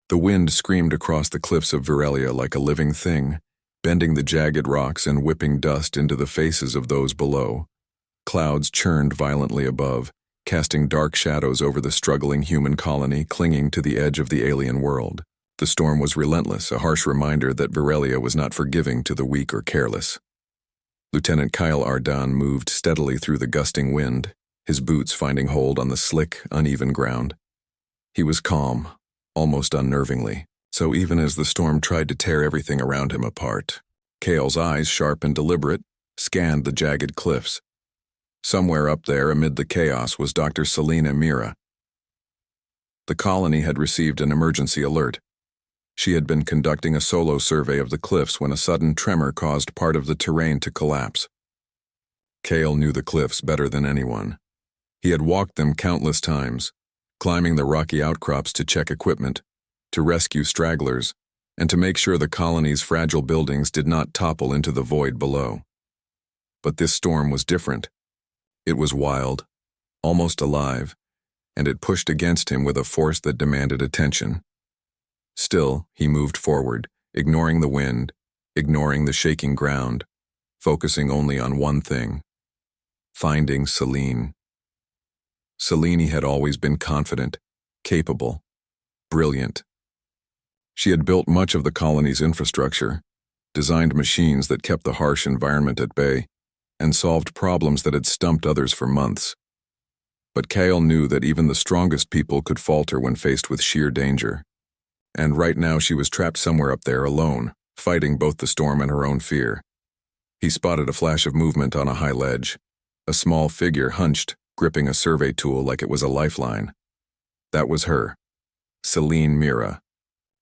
The wind screamed across the cliffs of Virelia like a living thing, bending the jagged rocks and whipping dust into the faces of those below. Clouds churned violently above, casting dark shadows over the struggling human colony clinging to the edge of the alien world. The storm was relentless, a harsh reminder that Virelia was not forgiving to the weak or careless. Lieutenant Kyle Ardan moved steadily through the gusting wind, his boots finding hold on the slick, uneven ground. He was calm, almost unnervingly, so even as the storm tried to tear everything around him apart, Kale's eyes, sharp and deliberate, scanned the jagged cliffs. Somewhere up there, amid the chaos, was Dr. Selena Mira. The colony had received an emergency alert. She had been conducting a solo survey of the cliffs when a sudden tremor caused part of the terrain to collapse. Kale knew the cliffs better than anyone. He had walked them countless times, climbing the rocky outcrops to check equipment, to rescue stragglers, and to make sure the colony's fragile buildings did not topple into the void below. But this storm was different. It was wild, almost alive, and it pushed against him with a force that demanded attention. Still, he moved forward, ignoring the wind, ignoring the shaking ground, focusing only on one thing: finding Selene. Selene had always been confident, capable, brilliant. She had built much of the colony's infrastructure, designed machines that kept the harsh environment at bay, and solved problems that had stumped others for months. But Kale knew that even the strongest people could falter when faced with sheer danger. And right now she was trapped somewhere up there alone, fighting both the storm and her own fear. He spotted a flash of movement on a high ledge, a small figure hunched, gripping a survey tool like it was a lifeline. That was her, Selene Mira.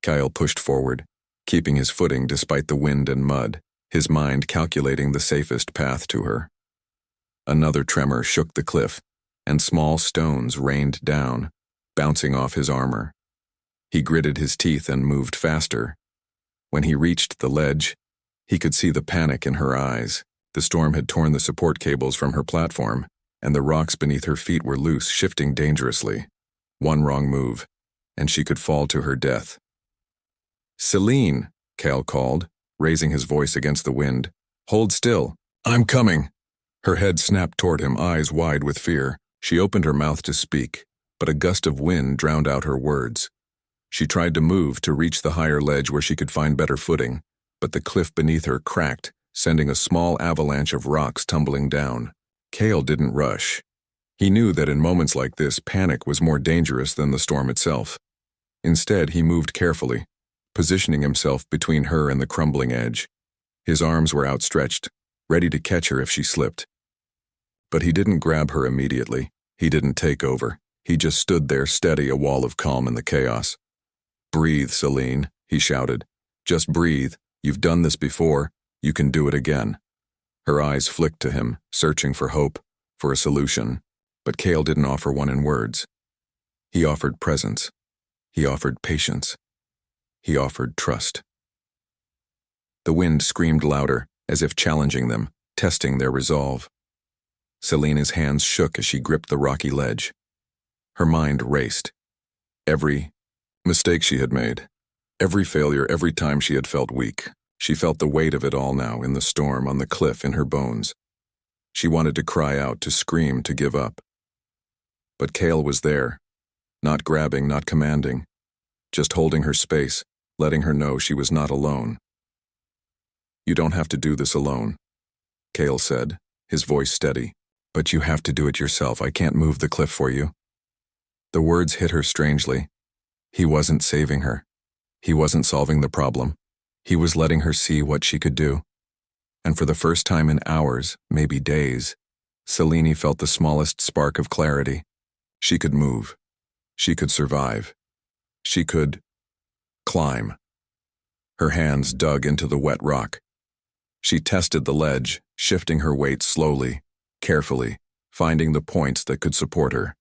Kyle pushed forward, keeping his footing despite the wind and mud, his mind calculating the safest path to her. Another tremor shook the cliff, and small stones rained down, bouncing off his armor. He gritted his teeth and moved faster. When he reached the ledge, he could see the panic in her eyes. The storm had torn the support cables from her platform, and the rocks beneath her feet were loose, shifting dangerously. One wrong move, and she could fall to her death. "Selene," Kale called, raising his voice against the wind. "Hold still. I'm coming." Her head snapped toward him, eyes wide with fear. She opened her mouth to speak, but a gust of wind drowned out her words. She tried to move to reach the higher ledge where she could find better footing, but the cliff beneath her cracked, sending a small avalanche of rocks tumbling down. Kale didn't rush. He knew that in moments like this, panic was more dangerous than the storm itself. Instead, he moved carefully, positioning himself between her and the crumbling edge. His arms were outstretched, ready to catch her if she slipped. But he didn't grab her immediately. He didn't take over. He just stood there steady, a wall of calm in the chaos. "Breathe, Selene," he shouted. "Just breathe. You've done this before. You can do it again." Her eyes flicked to him, searching for hope, for a solution. But Kale didn't offer one in words. He offered presence. He offered patience. He offered trust. The wind screamed louder, as if challenging them, testing their resolve. Selene's hands shook as she gripped the rocky ledge. Her mind raced. Every mistake she had made, every failure, every time she had felt weak. She felt the weight of it all now, in the storm, on the cliff, in her bones. She wanted to cry out, to scream, to give up. But Kale was there, not grabbing, not commanding, just holding her space, letting her know she was not alone. "You don't have to do this alone," Kale said, his voice steady. "But you have to do it yourself. I can't move the cliff for you." The words hit her strangely. He wasn't saving her. He wasn't solving the problem. He was letting her see what she could do. And for the first time in hours, maybe days, Selene felt the smallest spark of clarity. She could move. She could survive. She could climb. Her hands dug into the wet rock. She tested the ledge, shifting her weight slowly, carefully, finding the points that could support her.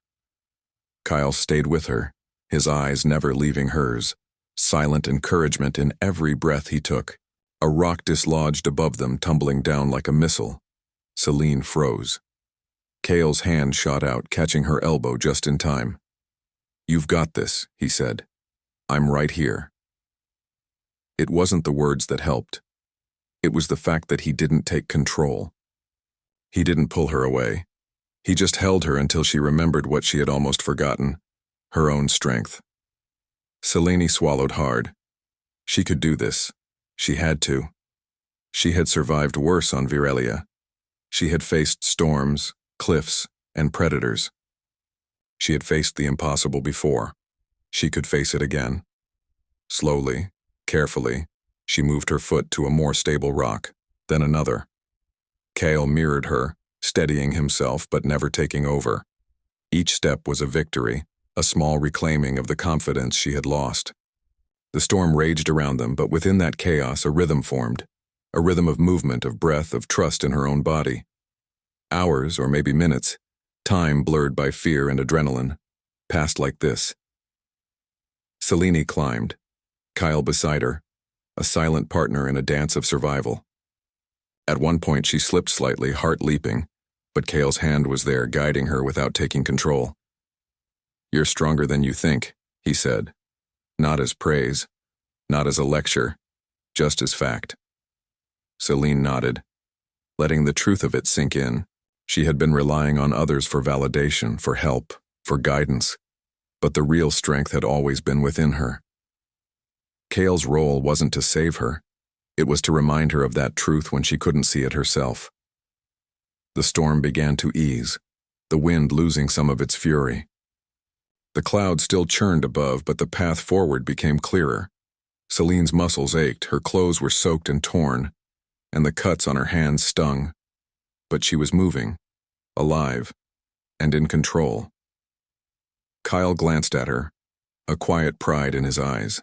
Kyle stayed with her, his eyes never leaving hers, silent encouragement in every breath he took. A rock dislodged above them, tumbling down like a missile. Selene froze. Kale's hand shot out, catching her elbow just in time. "You've got this," he said. I'm right here. It wasn't the words that helped. It was the fact that he didn't take control. He didn't pull her away. He just held her until she remembered what she had almost forgotten, her own strength. Selene swallowed hard. She could do this. She had to. She had survived worse on Virelia. She had faced storms, cliffs, and predators. She had faced the impossible before. She could face it again. Slowly, carefully, she moved her foot to a more stable rock, then another. Kale mirrored her, steadying himself but never taking over. Each step was a victory, a small reclaiming of the confidence she had lost. The storm raged around them, but within that chaos a rhythm formed, a rhythm of movement, of breath, of trust in her own body. Hours, or maybe minutes, time blurred by fear and adrenaline, passed like this. Selene climbed, Kyle beside her, a silent partner in a dance of survival. At one point she slipped slightly, heart leaping, but Kale's hand was there, guiding her without taking control. "You're stronger than you think," he said. Not as praise, not as a lecture, just as fact. Selene nodded, letting the truth of it sink in. She had been relying on others for validation, for help, for guidance, but the real strength had always been within her. Kale's role wasn't to save her. It was to remind her of that truth when she couldn't see it herself. The storm began to ease, the wind losing some of its fury. The clouds still churned above, but the path forward became clearer. Selene's muscles ached, her clothes were soaked and torn, and the cuts on her hands stung. But she was moving, alive, and in control. Kyle glanced at her, a quiet pride in his eyes.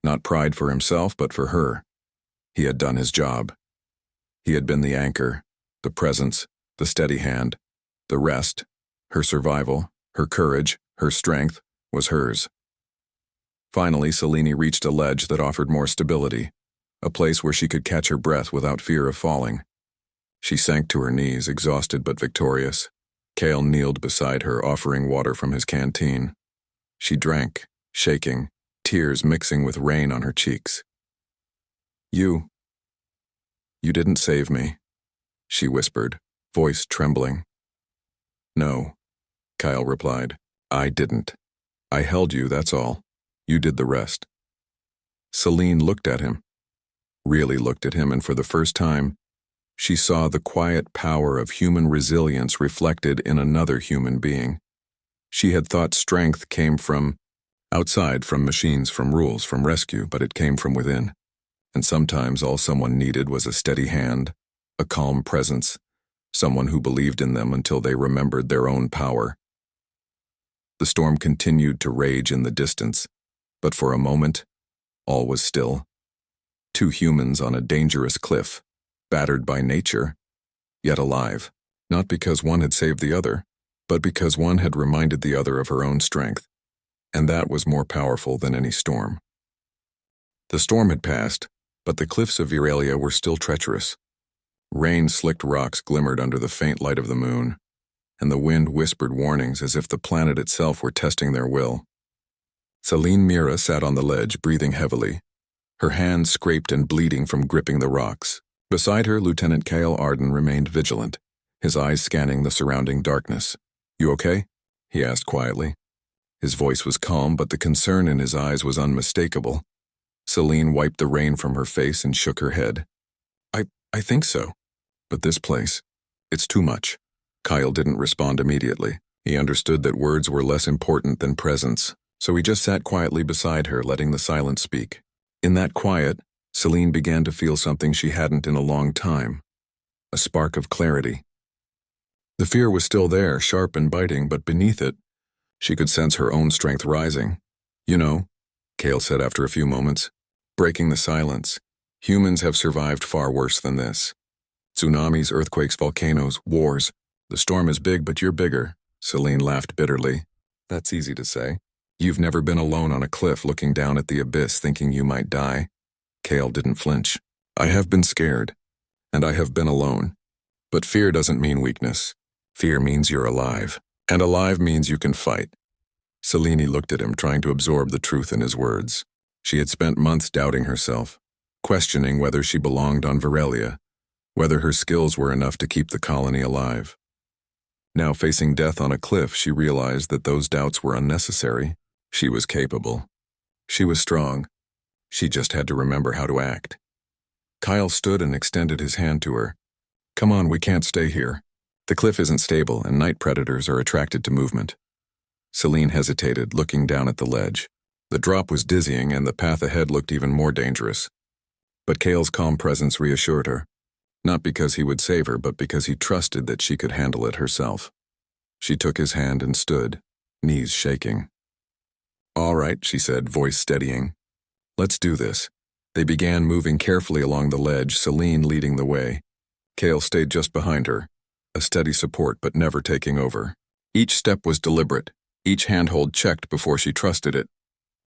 Not pride for himself, but for her. He had done his job. He had been the anchor, the presence, the steady hand. The rest, her survival, her courage, her strength, was hers. Finally, Selene reached a ledge that offered more stability, a place where she could catch her breath without fear of falling. She sank to her knees, exhausted but victorious. Kale kneeled beside her, offering water from his canteen. She drank, shaking, tears mixing with rain on her cheeks. You didn't save me," she whispered, voice trembling. "No," Kyle replied. "I didn't. I held you, that's all. You did the rest." Selene looked at him, really looked at him, and for the first time, she saw the quiet power of human resilience reflected in another human being. She had thought strength came from outside, from machines, from rules, from rescue, but it came from within. And sometimes all someone needed was a steady hand, a calm presence, someone who believed in them until they remembered their own power. The storm continued to rage in the distance, but for a moment, all was still. Two humans on a dangerous cliff, battered by nature, yet alive, not because one had saved the other, but because one had reminded the other of her own strength, and that was more powerful than any storm. The storm had passed, but the cliffs of Virelia were still treacherous. Rain-slicked rocks glimmered under the faint light of the moon, and the wind whispered warnings as if the planet itself were testing their will. Selene Mira sat on the ledge, breathing heavily, her hands scraped and bleeding from gripping the rocks. Beside her, Lieutenant Kale Arden remained vigilant, his eyes scanning the surrounding darkness. "You okay?" he asked quietly. His voice was calm, but the concern in his eyes was unmistakable. Selene wiped the rain from her face and shook her head. I think so. But this place, it's too much." Kyle didn't respond immediately. He understood that words were less important than presence, so he just sat quietly beside her, letting the silence speak. In that quiet, Selene began to feel something she hadn't in a long time, a spark of clarity. The fear was still there, sharp and biting, but beneath it, she could sense her own strength rising. "You know," Kale said after a few moments, breaking the silence, "humans have survived far worse than this. Tsunamis, earthquakes, volcanoes, wars. The storm is big, but you're bigger." Selene laughed bitterly. "That's easy to say. You've never been alone on a cliff looking down at the abyss thinking you might die." Kale didn't flinch. "I have been scared, and I have been alone. But fear doesn't mean weakness. Fear means you're alive, and alive means you can fight." Selene looked at him, trying to absorb the truth in his words. She had spent months doubting herself, questioning whether she belonged on Virelia, whether her skills were enough to keep the colony alive. Now, facing death on a cliff, she realized that those doubts were unnecessary. She was capable. She was strong. She just had to remember how to act. Kyle stood and extended his hand to her. "Come on, we can't stay here. The cliff isn't stable, and night predators are attracted to movement." Selene hesitated, looking down at the ledge. The drop was dizzying, and the path ahead looked even more dangerous. But Kale's calm presence reassured her, not because he would save her, but because he trusted that she could handle it herself. She took his hand and stood, knees shaking. "All right," she said, voice steadying. "Let's do this." They began moving carefully along the ledge, Selene leading the way. Kale stayed just behind her, a steady support but never taking over. Each step was deliberate, each handhold checked before she trusted it.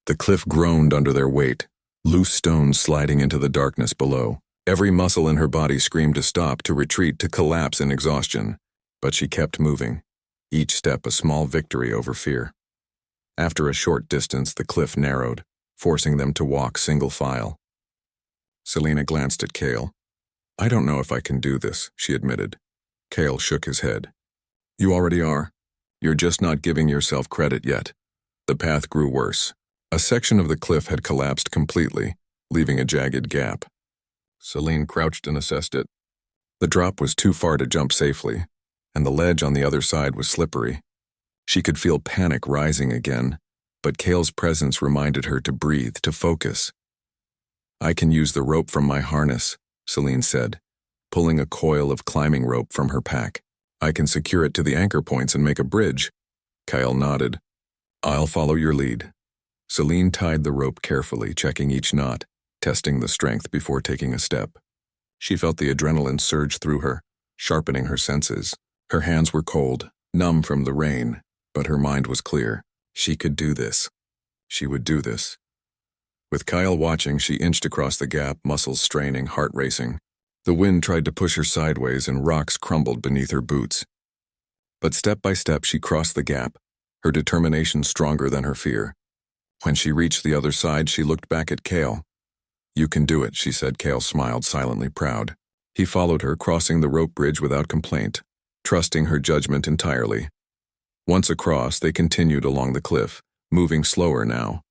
The cliff groaned under their weight, loose stones sliding into the darkness below. Every muscle in her body screamed to stop, to retreat, to collapse in exhaustion. But she kept moving, each step a small victory over fear. After a short distance, the cliff narrowed, forcing them to walk single file. Selena glanced at Kale. "I don't know if I can do this," she admitted. Kale shook his head. "You already are. You're just not giving yourself credit yet." The path grew worse. A section of the cliff had collapsed completely, leaving a jagged gap. Selene crouched and assessed it. The drop was too far to jump safely, and the ledge on the other side was slippery. She could feel panic rising again, but Kale's presence reminded her to breathe, to focus. "I can use the rope from my harness," Selene said, pulling a coil of climbing rope from her pack. "I can secure it to the anchor points and make a bridge." Kyle nodded. "I'll follow your lead." Selene tied the rope carefully, checking each knot, testing the strength before taking a step. She felt the adrenaline surge through her, sharpening her senses. Her hands were cold, numb from the rain, but her mind was clear. She could do this. She would do this. With Kyle watching, she inched across the gap, muscles straining, heart racing. The wind tried to push her sideways and rocks crumbled beneath her boots. But step by step she crossed the gap, her determination stronger than her fear. When she reached the other side, she looked back at Kale. "You can do it," she said. Kale smiled, silently proud. He followed her, crossing the rope bridge without complaint, trusting her judgment entirely. Once across, they continued along the cliff, moving slower now.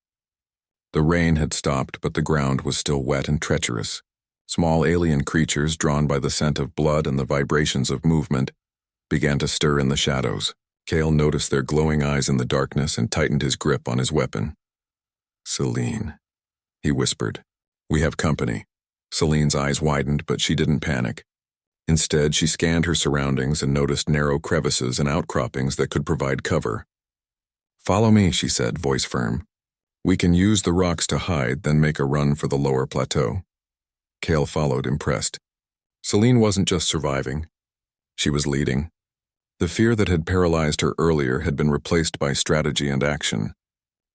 The rain had stopped, but the ground was still wet and treacherous. Small alien creatures, drawn by the scent of blood and the vibrations of movement, began to stir in the shadows. Kale noticed their glowing eyes in the darkness and tightened his grip on his weapon. "Selene," he whispered. "We have company." Selene's eyes widened, but she didn't panic. Instead, she scanned her surroundings and noticed narrow crevices and outcroppings that could provide cover. "Follow me," she said, voice firm. "We can use the rocks to hide, then make a run for the lower plateau." Kale followed, impressed. Selene wasn't just surviving. She was leading. The fear that had paralyzed her earlier had been replaced by strategy and action.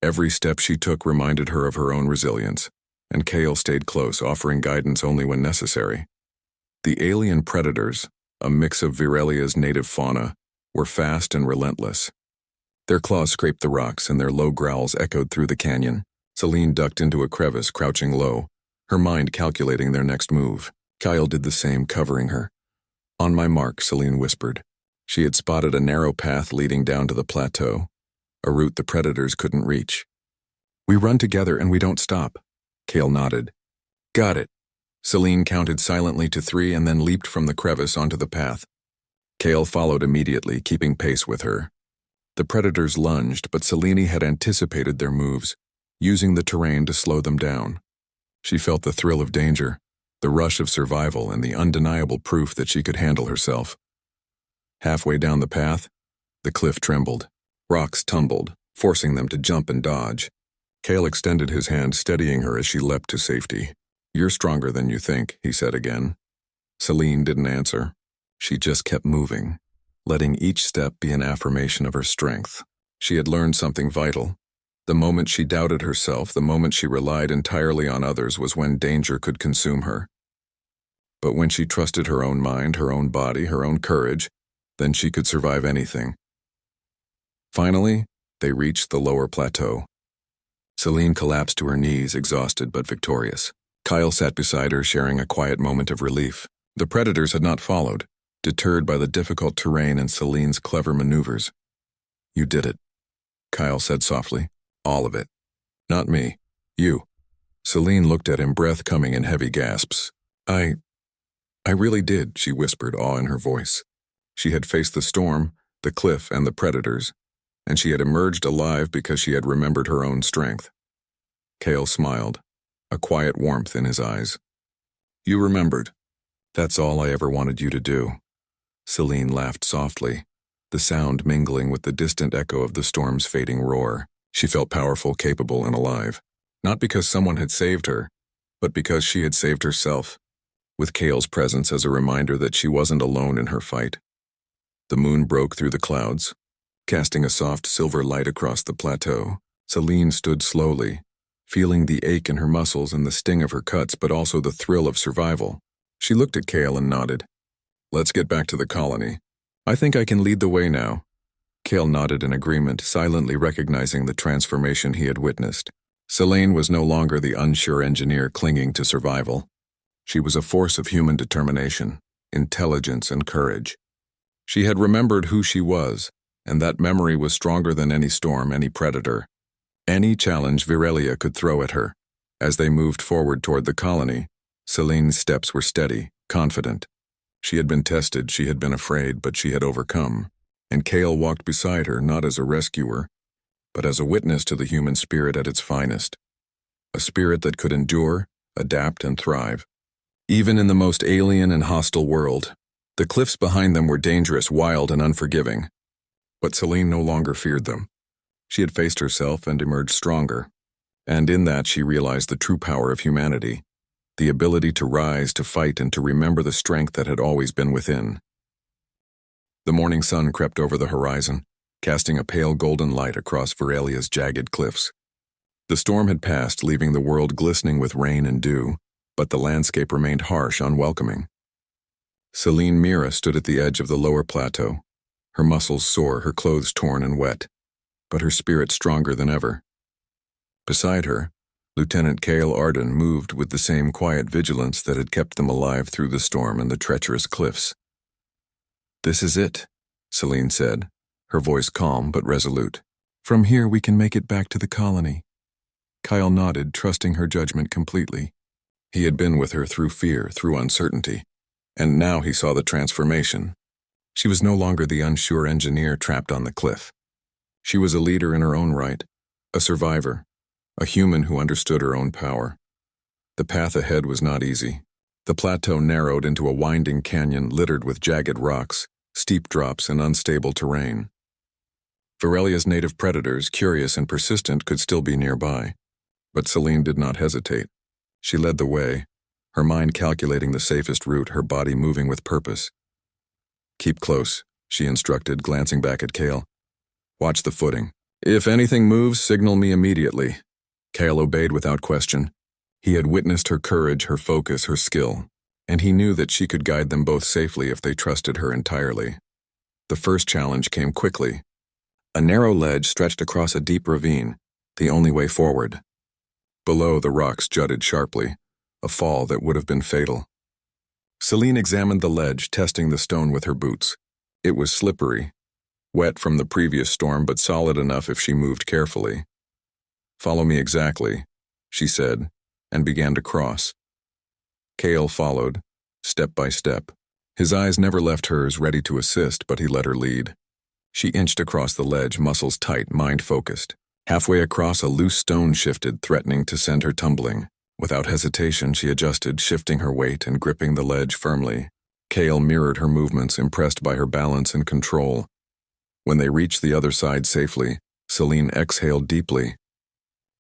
Every step she took reminded her of her own resilience, and Kale stayed close, offering guidance only when necessary. The alien predators, a mix of Virelia's native fauna, were fast and relentless. Their claws scraped the rocks, and their low growls echoed through the canyon. Selene ducked into a crevice, crouching low, her mind calculating their next move. Kyle did the same, covering her. "On my mark," Selene whispered. She had spotted a narrow path leading down to the plateau, a route the predators couldn't reach. "We run together and we don't stop." Kale nodded. "Got it." Selene counted silently to 3 and then leaped from the crevice onto the path. Kale followed immediately, keeping pace with her. The predators lunged, but Selene had anticipated their moves, using the terrain to slow them down. She felt the thrill of danger, the rush of survival, and the undeniable proof that she could handle herself. Halfway down the path, the cliff trembled. Rocks tumbled, forcing them to jump and dodge. Kale extended his hand, steadying her as she leapt to safety. "You're stronger than you think," he said again. Selene didn't answer. She just kept moving, letting each step be an affirmation of her strength. She had learned something vital. The moment she doubted herself, the moment she relied entirely on others, was when danger could consume her. But when she trusted her own mind, her own body, her own courage, then she could survive anything. Finally, They reached the lower plateau. Celine collapsed to her knees, exhausted but victorious. Kyle sat beside her, sharing a quiet moment of relief. The predators had not followed, deterred by the difficult terrain and Celine's clever maneuvers. "You did it," Kyle said softly. "All of it. Not me. You." Celine looked at him, breath coming in heavy gasps. I really did," she whispered, awe in her voice. She had faced the storm, the cliff, and the predators, and she had emerged alive because she had remembered her own strength. Kale smiled, a quiet warmth in his eyes. "You remembered. That's all I ever wanted you to do." Celine laughed softly, the sound mingling with the distant echo of the storm's fading roar. She felt powerful, capable, and alive, not because someone had saved her, but because she had saved herself, with Kale's presence as a reminder that she wasn't alone in her fight. The moon broke through the clouds, casting a soft silver light across the plateau. Celine stood slowly, feeling the ache in her muscles and the sting of her cuts, but also the thrill of survival. She looked at Kale and nodded. "Let's get back to the colony. I think I can lead the way now." Kale nodded in agreement, silently recognizing the transformation he had witnessed. Celine was no longer the unsure engineer clinging to survival. She was a force of human determination, intelligence, and courage. She had remembered who she was, and that memory was stronger than any storm, any predator, any challenge Virelia could throw at her. As they moved forward toward the colony, Celine's steps were steady, confident. She had been tested, she had been afraid, but she had overcome. And Kale walked beside her, not as a rescuer, but as a witness to the human spirit at its finest. A spirit that could endure, adapt, and thrive. Even in the most alien and hostile world, the cliffs behind them were dangerous, wild, and unforgiving. But Celine no longer feared them. She had faced herself and emerged stronger. And in that she realized the true power of humanity, the ability to rise, to fight, and to remember the strength that had always been within. The morning sun crept over the horizon, casting a pale golden light across Virelia's jagged cliffs. The storm had passed, leaving the world glistening with rain and dew, but the landscape remained harsh, unwelcoming. Celine Mira stood at the edge of the lower plateau, her muscles sore, her clothes torn and wet, but her spirit stronger than ever. Beside her, Lieutenant Kale Arden moved with the same quiet vigilance that had kept them alive through the storm and the treacherous cliffs. "This is it," Celine said, her voice calm but resolute. "From here we can make it back to the colony." Kyle nodded, trusting her judgment completely. He had been with her through fear, through uncertainty, and now he saw the transformation. She was no longer the unsure engineer trapped on the cliff. She was a leader in her own right, a survivor, a human who understood her own power. The path ahead was not easy. The plateau narrowed into a winding canyon littered with jagged rocks, steep drops, and unstable terrain. Virelia's native predators, curious and persistent, could still be nearby. But Celine did not hesitate. She led the way, her mind calculating the safest route, her body moving with purpose. "Keep close," she instructed, glancing back at Kale. "Watch the footing. If anything moves, signal me immediately." Kale obeyed without question. He had witnessed her courage, her focus, her skill, and he knew that she could guide them both safely if they trusted her entirely. The first challenge came quickly. A narrow ledge stretched across a deep ravine, the only way forward. Below, the rocks jutted sharply, a fall that would have been fatal. Celine examined the ledge, testing the stone with her boots. It was slippery, wet from the previous storm, but solid enough if she moved carefully. "Follow me exactly," she said, and began to cross. Kale followed, step by step. His eyes never left hers, ready to assist, but he let her lead. She inched across the ledge, muscles tight, mind focused. Halfway across, a loose stone shifted, threatening to send her tumbling. Without hesitation, she adjusted, shifting her weight and gripping the ledge firmly. Kale mirrored her movements, impressed by her balance and control. When they reached the other side safely, Celine exhaled deeply.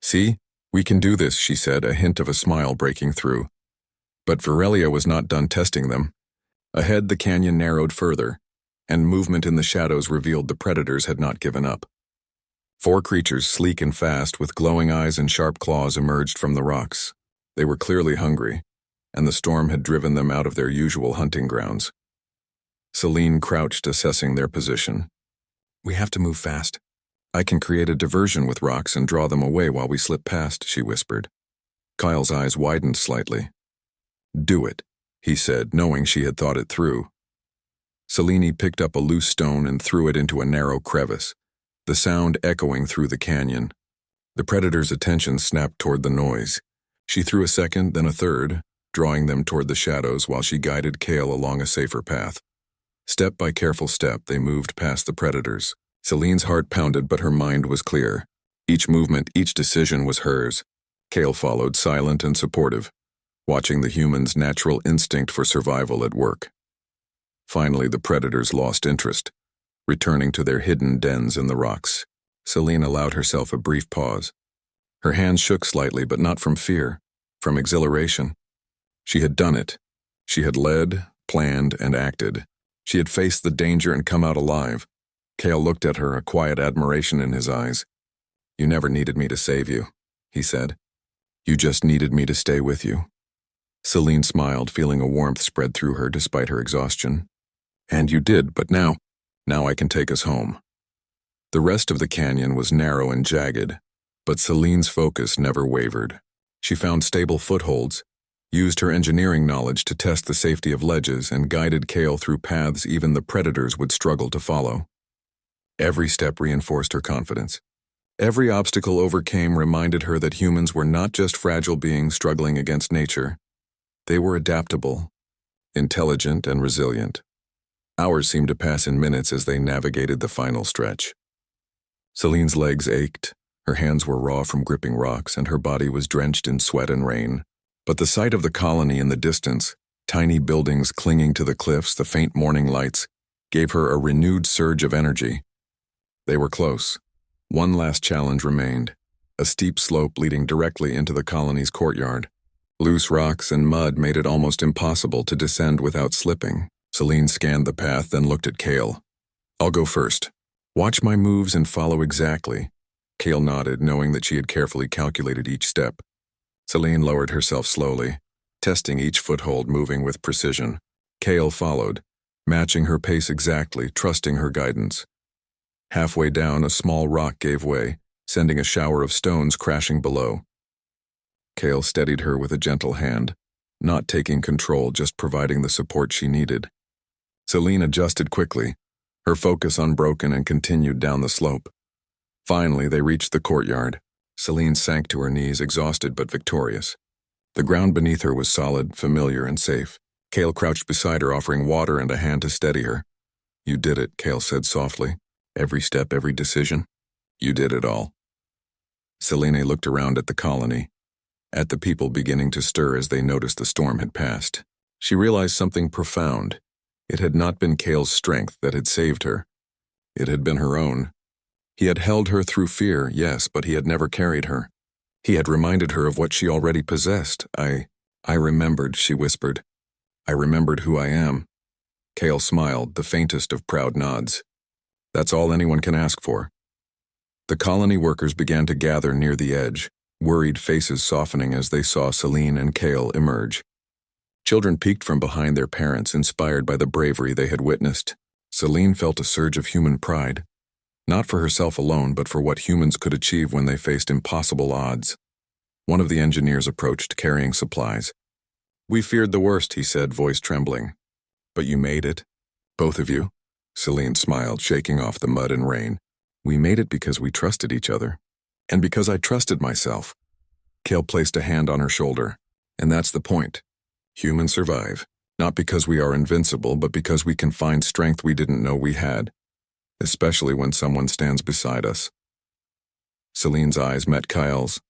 "See? We can do this," she said, a hint of a smile breaking through. But Virelia was not done testing them. Ahead, the canyon narrowed further, and movement in the shadows revealed the predators had not given up. 4 creatures, sleek and fast, with glowing eyes and sharp claws, emerged from the rocks. They were clearly hungry, and the storm had driven them out of their usual hunting grounds. Celine crouched, assessing their position. "We have to move fast. I can create a diversion with rocks and draw them away while we slip past, she whispered. Kyle's eyes widened slightly. Do it, he said, knowing she had thought it through. Selene picked up a loose stone and threw it into a narrow crevice, the sound echoing through the canyon. The predator's attention snapped toward the noise. She threw a second, then a third, drawing them toward the shadows while she guided Kale along a safer path. Step by careful step, they moved past the predators. Selene's heart pounded, but her mind was clear. Each movement, each decision was hers. Kale followed, silent and supportive, watching the human's natural instinct for survival at work. Finally, the predators lost interest, returning to their hidden dens in the rocks. Selene allowed herself a brief pause. Her hands shook slightly, but not from fear, from exhilaration. She had done it. She had led, planned, and acted. She had faced the danger and come out alive. Kale looked at her, a quiet admiration in his eyes. You never needed me to save you, he said. You just needed me to stay with you. Selene smiled, feeling a warmth spread through her despite her exhaustion. And you did, but now I can take us home. The rest of the canyon was narrow and jagged, but Selene's focus never wavered. She found stable footholds, used her engineering knowledge to test the safety of ledges, and guided Kale through paths even the predators would struggle to follow. Every step reinforced her confidence. Every obstacle overcame reminded her that humans were not just fragile beings struggling against nature. They were adaptable, intelligent, and resilient. Hours seemed to pass in minutes as they navigated the final stretch. Selene's legs ached, her hands were raw from gripping rocks, and her body was drenched in sweat and rain. But the sight of the colony in the distance, tiny buildings clinging to the cliffs, the faint morning lights, gave her a renewed surge of energy. They were close. One last challenge remained, a steep slope leading directly into the colony's courtyard. Loose rocks and mud made it almost impossible to descend without slipping. Selene scanned the path, then looked at Kale. I'll go first. Watch my moves and follow exactly. Kale nodded, knowing that she had carefully calculated each step. Selene lowered herself slowly, testing each foothold, moving with precision. Kale followed, matching her pace exactly, trusting her guidance. Halfway down, a small rock gave way, sending a shower of stones crashing below. Kale steadied her with a gentle hand, not taking control, just providing the support she needed. Selene adjusted quickly, her focus unbroken, and continued down the slope. Finally, they reached the courtyard. Selene sank to her knees, exhausted but victorious. The ground beneath her was solid, familiar, and safe. Kale crouched beside her, offering water and a hand to steady her. You did it, Kale said softly. Every step, every decision. You did it all. Selene looked around at the colony, at the people beginning to stir as they noticed the storm had passed. She realized something profound. It had not been Kale's strength that had saved her. It had been her own. He had held her through fear, yes, but he had never carried her. He had reminded her of what she already possessed. I remembered, she whispered. I remembered who I am. Kale smiled, the faintest of proud nods. That's all anyone can ask for. The colony workers began to gather near the edge, worried faces softening as they saw Selene and Kale emerge. Children peeked from behind their parents, inspired by the bravery they had witnessed. Selene felt a surge of human pride, not for herself alone, but for what humans could achieve when they faced impossible odds. One of the engineers approached, carrying supplies. We feared the worst, he said, voice trembling. But you made it, both of you. Selene smiled, shaking off the mud and rain. We made it because we trusted each other. And because I trusted myself. Kale placed a hand on her shoulder. And that's the point. Humans survive, not because we are invincible, but because we can find strength we didn't know we had, especially when someone stands beside us. Selene's eyes met Kyle's,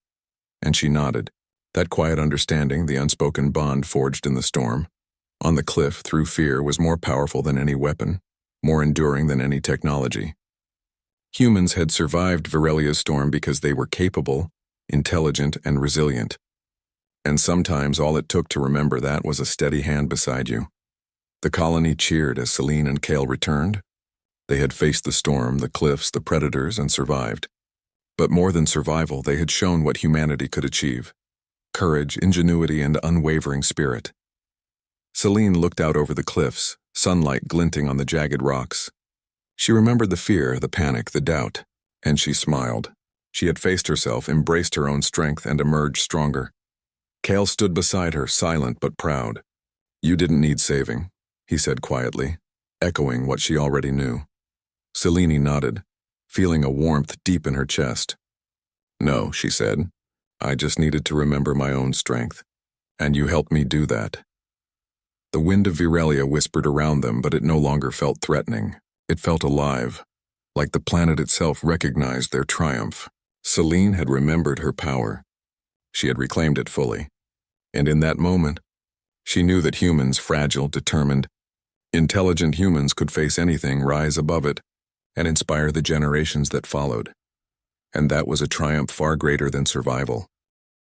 and she nodded. That quiet understanding, the unspoken bond forged in the storm, on the cliff through fear, was more powerful than any weapon, more enduring than any technology. Humans had survived Virelia's storm because they were capable, intelligent, and resilient. And sometimes all it took to remember that was a steady hand beside you. The colony cheered as Selene and Kale returned. They had faced the storm, the cliffs, the predators, and survived. But more than survival, they had shown what humanity could achieve. Courage, ingenuity, and unwavering spirit. Selene looked out over the cliffs, sunlight glinting on the jagged rocks. She remembered the fear, the panic, the doubt. And she smiled. She had faced herself, embraced her own strength, and emerged stronger. Kale stood beside her, silent but proud. "You didn't need saving," he said quietly, echoing what she already knew. Selene nodded, feeling a warmth deep in her chest. "No," she said. "I just needed to remember my own strength. And you helped me do that." The wind of Virelia whispered around them, but it no longer felt threatening. It felt alive, like the planet itself recognized their triumph. Selene had remembered her power. She had reclaimed it fully. And in that moment, she knew that humans, fragile, determined, intelligent humans could face anything, rise above it, and inspire the generations that followed. And that was a triumph far greater than survival.